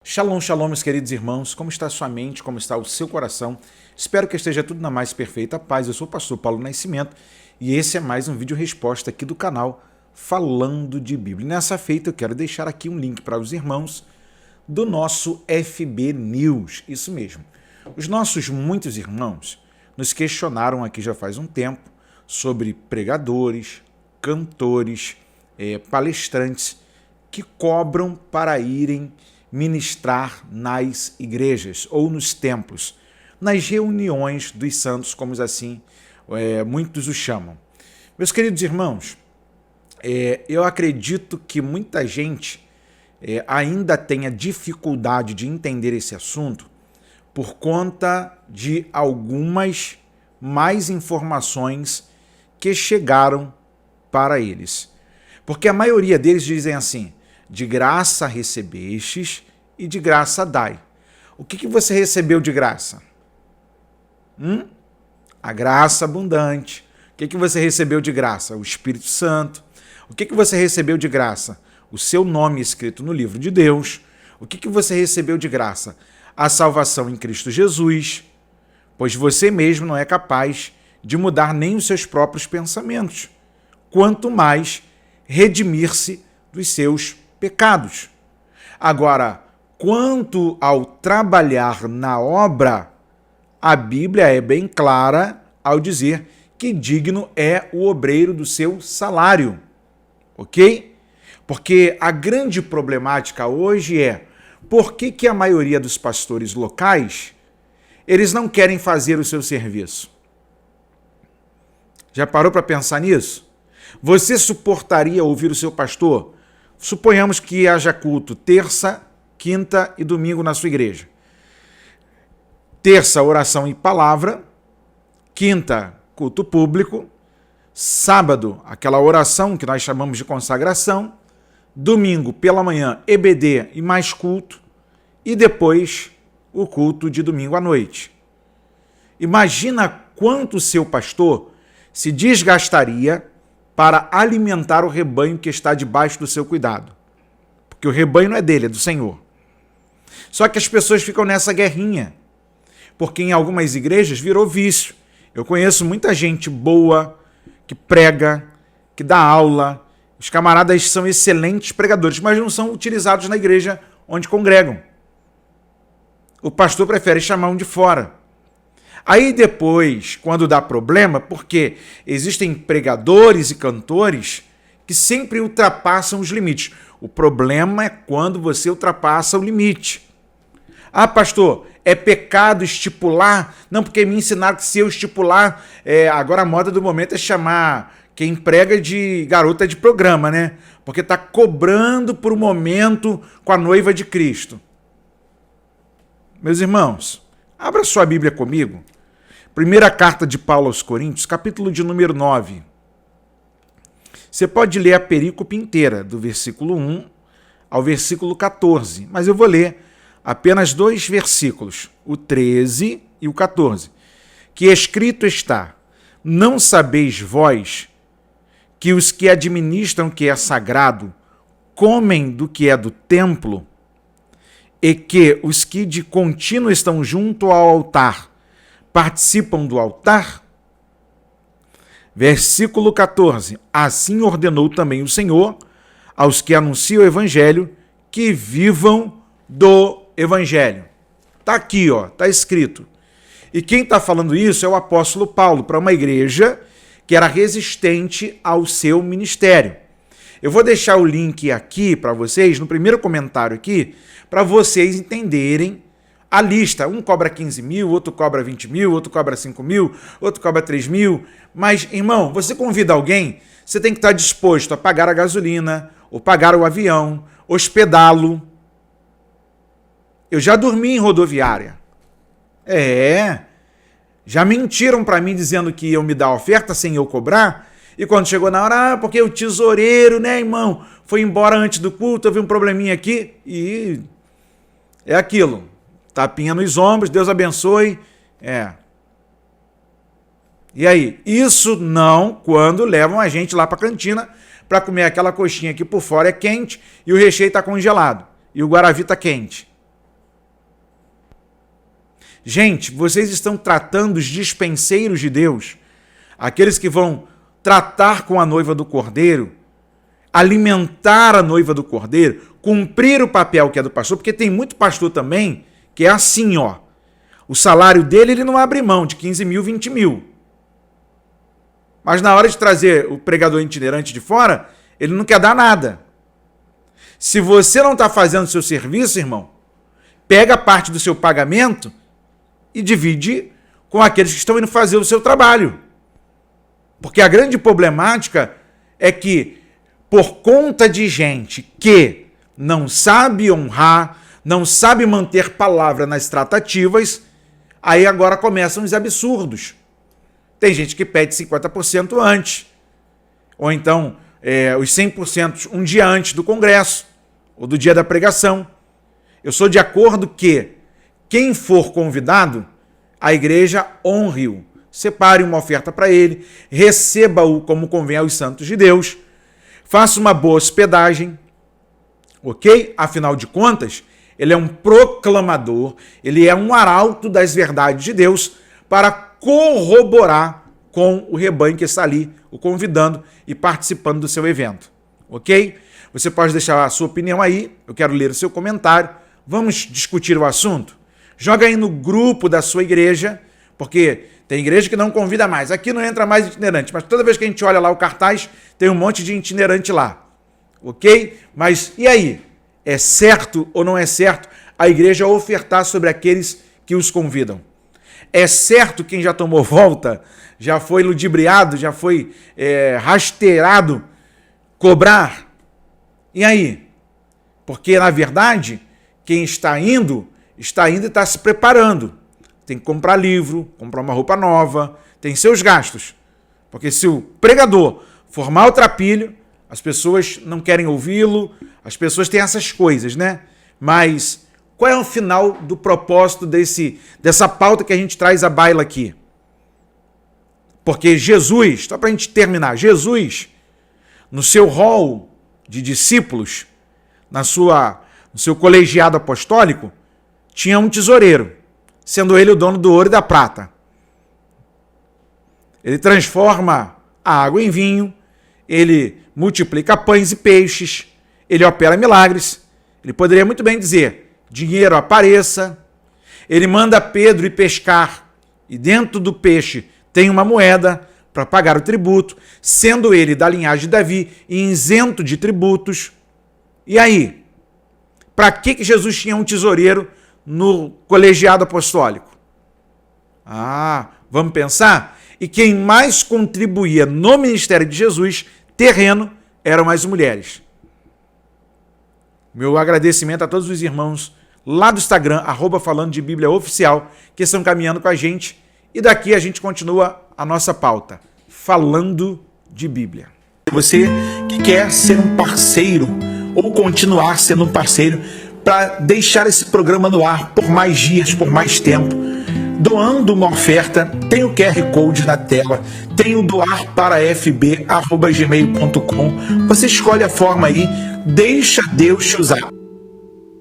Shalom, shalom, meus queridos irmãos. Como está a sua mente? Como está o seu coração? Espero que esteja tudo na mais perfeita paz. Eu sou o pastor Paulo Nascimento e esse é mais um vídeo resposta aqui do canal Falando de Bíblia. E nessa feita eu quero deixar aqui um link para os irmãos do nosso FB News. Isso mesmo. Os nossos muitos irmãos nos questionaram aqui já faz um tempo sobre pregadores, cantores, palestrantes que cobram para irem ministrar nas igrejas ou nos templos, nas reuniões dos santos, como assim muitos o chamam. Meus queridos irmãos, eu acredito que muita gente ainda tenha dificuldade de entender esse assunto por conta de algumas mais informações que chegaram para eles. Porque a maioria deles dizem assim: de graça recebestes e de graça dai. O que você recebeu de graça? A graça abundante. O que você recebeu de graça? O Espírito Santo. O que você recebeu de graça? O seu nome escrito no livro de Deus. O que você recebeu de graça? A salvação em Cristo Jesus. Pois você mesmo não é capaz de mudar nem os seus próprios pensamentos, quanto mais redimir-se dos seus pecados. Agora, quanto ao trabalhar na obra, a Bíblia é bem clara ao dizer que digno é o obreiro do seu salário, ok? Porque a grande problemática hoje é por que a maioria dos pastores locais eles não querem fazer o seu serviço? Já parou para pensar nisso? Você suportaria ouvir o seu pastor? Suponhamos que haja culto terça, quinta e domingo na sua igreja. Terça, oração e palavra. Quinta, culto público. Sábado, aquela oração que nós chamamos de consagração. Domingo, pela manhã, EBD e mais culto. E depois, o culto de domingo à noite. Imagina quanto o seu pastor se desgastaria para alimentar o rebanho que está debaixo do seu cuidado. Porque o rebanho não é dele, é do Senhor. Só que as pessoas ficam nessa guerrinha, porque em algumas igrejas virou vício. Eu conheço muita gente boa, que prega, que dá aula. Os camaradas são excelentes pregadores, mas não são utilizados na igreja onde congregam. O pastor prefere chamar um de fora. Aí depois, quando dá problema, porque existem pregadores e cantores que sempre ultrapassam os limites. O problema é quando você ultrapassa o limite. Ah, pastor, é pecado estipular? Não, porque me ensinaram que se eu estipular, agora a moda do momento é chamar quem prega de garota de programa, né? Porque está cobrando por um momento com a noiva de Cristo. Meus irmãos, abra sua Bíblia comigo. Primeira carta de Paulo aos Coríntios, capítulo de número 9. Você pode ler a perícope inteira, do versículo 1 ao versículo 14, mas eu vou ler apenas dois versículos, o 13 e o 14, que escrito está: não sabeis vós que os que administram o que é sagrado comem do que é do templo, e que os que de contínuo estão junto ao altar participam do altar? Versículo 14. Assim ordenou também o Senhor aos que anunciam o evangelho que vivam do evangelho. Está aqui, ó, está escrito. E quem está falando isso é o apóstolo Paulo, para uma igreja que era resistente ao seu ministério. Eu vou deixar o link aqui para vocês, no primeiro comentário aqui, para vocês entenderem a lista. Um cobra 15 mil, outro cobra 20 mil, outro cobra 5 mil, outro cobra 3 mil. Mas, irmão, você convida alguém, você tem que estar disposto a pagar a gasolina, ou pagar o avião, hospedá-lo. Eu já dormi em rodoviária. Já mentiram para mim dizendo que iam me dar oferta sem eu cobrar. E quando chegou na hora, porque o tesoureiro, né, irmão, foi embora antes do culto, houve um probleminha aqui. E é aquilo. Tapinha nos ombros, Deus abençoe. E aí? Isso não quando levam a gente lá para a cantina para comer aquela coxinha que por fora é quente e o recheio está congelado. E o guaravi está quente. Gente, vocês estão tratando os dispenseiros de Deus, aqueles que vão tratar com a noiva do Cordeiro, alimentar a noiva do Cordeiro, cumprir o papel que é do pastor, porque tem muito pastor também que é assim, ó. O salário dele, ele não abre mão de 15 mil, 20 mil. Mas na hora de trazer o pregador itinerante de fora, ele não quer dar nada. Se você não está fazendo o seu serviço, irmão, pega parte do seu pagamento e divide com aqueles que estão indo fazer o seu trabalho. Porque a grande problemática é que, por conta de gente que não sabe honrar, não sabe manter palavra nas tratativas, aí agora começam os absurdos. Tem gente que pede 50% antes, ou então os 100% um dia antes do congresso, ou do dia da pregação. Eu sou de acordo que quem for convidado, a igreja honre-o, separe uma oferta para ele, receba-o como convém aos santos de Deus, faça uma boa hospedagem, ok? Afinal de contas, ele é um proclamador, ele é um arauto das verdades de Deus para corroborar com o rebanho que está ali, o convidando e participando do seu evento, ok? Você pode deixar a sua opinião aí, eu quero ler o seu comentário, vamos discutir o assunto? Joga aí no grupo da sua igreja, porque tem igreja que não convida mais, aqui não entra mais itinerante, mas toda vez que a gente olha lá o cartaz, tem um monte de itinerante lá, ok? Mas e aí? É certo ou não é certo a igreja ofertar sobre aqueles que os convidam? É certo quem já tomou volta, já foi ludibriado, já foi rasteirado, cobrar? E aí? Porque, na verdade, quem está indo e está se preparando. Tem que comprar livro, comprar uma roupa nova, tem seus gastos. Porque se o pregador for maltrapilho, as pessoas não querem ouvi-lo, as pessoas têm essas coisas, né? Mas qual é o final do propósito dessa pauta que a gente traz à baila aqui? Porque Jesus, só para a gente terminar, Jesus, no seu rol de discípulos, no seu colegiado apostólico, tinha um tesoureiro, sendo ele o dono do ouro e da prata. Ele transforma a água em vinho, ele multiplica pães e peixes, ele opera milagres. Ele poderia muito bem dizer, dinheiro apareça. Ele manda Pedro ir pescar e dentro do peixe tem uma moeda para pagar o tributo, sendo ele da linhagem de Davi e isento de tributos. E aí? Para que Jesus tinha um tesoureiro no colegiado apostólico? Vamos pensar? E quem mais contribuía no ministério de Jesus, terreno, eram as mulheres. Meu agradecimento a todos os irmãos lá do Instagram, @falando de Bíblia oficial, que estão caminhando com a gente. E daqui a gente continua a nossa pauta, falando de Bíblia. Você que quer ser um parceiro ou continuar sendo um parceiro para deixar esse programa no ar por mais dias, por mais tempo, doando uma oferta, tem o QR Code na tela, tem o doarparafb@gmail.com. Você escolhe a forma aí, deixa Deus te usar.